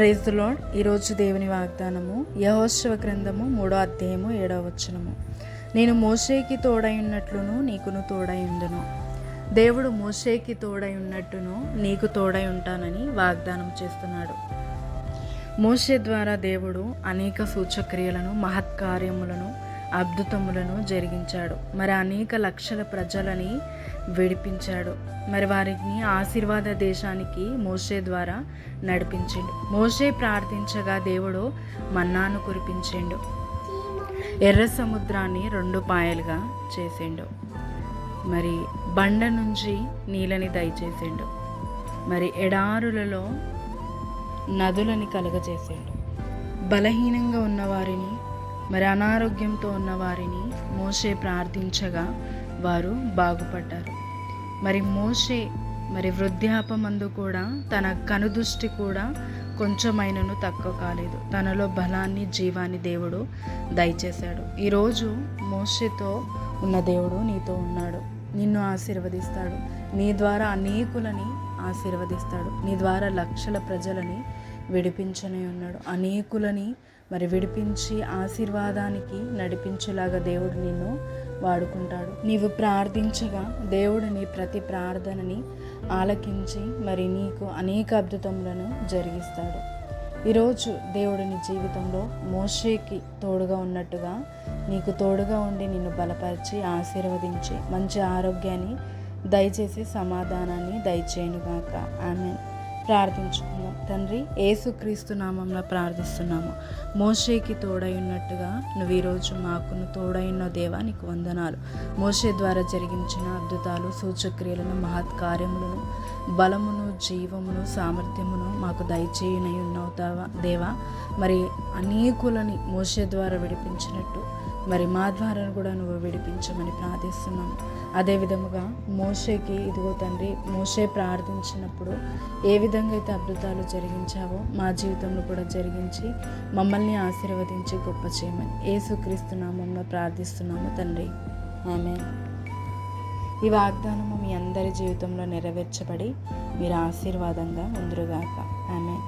Praise the lord. ఈరోజు దేవుని వాగ్దానము యెహోషువ గ్రంథము 3వ అధ్యాయము 7వ వచనము. నేను మోషేకి తోడై ఉన్నట్లును నీకును తోడై ఉండును. దేవుడు మోషేకి తోడై ఉన్నట్టును నీకు తోడై ఉంటానని వాగ్దానం చేస్తున్నాడు. మోషే ద్వారా దేవుడు అనేక సూచక్రియలను, మహత్కార్యములను, అద్భుతములను జరిగించాడు. మరి అనేక లక్షల ప్రజలని విడిపించాడు. మరి వారిని ఆశీర్వాద దేశానికి మోషే ద్వారా నడిపించిండు. మోషే ప్రార్థించగా దేవుడు మన్నాను కురిపించిండు. ఎర్ర సముద్రాన్ని 2 పాయలుగా చేసిండు. మరి బండ నుంచి నీళ్ళని దయచేసిండు. మరి ఎడారులలో నదులని కలుగజేసిండు. బలహీనంగా ఉన్నవారిని, మరి అనారోగ్యంతో ఉన్నవారిని మోషే ప్రార్థించగా వారు బాగుపడ్డారు. మరి మోషే వృద్ధాపమందు కూడా తన కనుదృష్టి కూడా కొంచెమైనను తక్కువ కాలేదు. తనలో బలాన్ని, జీవాన్ని దేవుడు దయచేశాడు. ఈరోజు మోషేతో ఉన్న దేవుడు నీతో ఉన్నాడు. నిన్ను ఆశీర్వదిస్తాడు. నీ ద్వారా అనేకులని ఆశీర్వదిస్తాడు. నీ ద్వారా లక్షల ప్రజలని విడిపించనే ఉన్నాడు. అనేకులని విడిపించి ఆశీర్వాదానికి నడిపించేలాగా దేవుడు నిన్ను వాడుకుంటాడు. నీవు ప్రార్థించగా దేవుడు నీ ప్రతి ప్రార్థనని ఆలకించి నీకు అనేక అద్భుతములను జరిగిస్తాడు. ఈరోజు దేవుడు నీ జీవితంలో మోషేకి తోడుగా ఉన్నట్టుగా నీకు తోడుగా ఉండి నిన్ను బలపరిచి ఆశీర్వదించి మంచి ఆరోగ్యాన్ని దయచేసి సమాధానాన్ని దయచేయునుగాక. ఆమేన్. ప్రార్థించుకుందాం. తండ్రి, యేసుక్రీస్తు నామంలో ప్రార్థిస్తున్నాము. మోషేకి తోడై ఉన్నట్టుగా నువ్వు ఈరోజు మాకును తోడై ఉన్న దేవా, నీకు వందనాలు. మోషే ద్వారా జరిగించిన అద్భుతాలు, సూచక్రియలను, మహత్కార్యములను, బలమును, జీవమును, సామర్థ్యమును మాకు దయచేయునై ఉన్నావు దేవా. అనేకులని మోషే ద్వారా విడిపించినట్టు మా ద్వారా కూడా నువ్వు విడిపించమని ప్రార్థిస్తున్నాను. అదే విధముగా మోషేకి ఇదిగో తండ్రి, మోషే ప్రార్థించినప్పుడు ఏ విధంగా అయితే అద్భుతాలు జరిగించావో మా జీవితంలో కూడా జరిగించి మమ్మల్ని ఆశీర్వదించి గొప్ప చేయమని యేసుక్రీస్తు నామములో ప్రార్థిస్తున్నాము తండ్రి. ఆమేన్. ఈ వాగ్దానము మీ అందరి జీవితంలో నెరవేర్చబడి మీరు ఆశీర్వాదంగా ఉందురుగాక. ఆమేన్.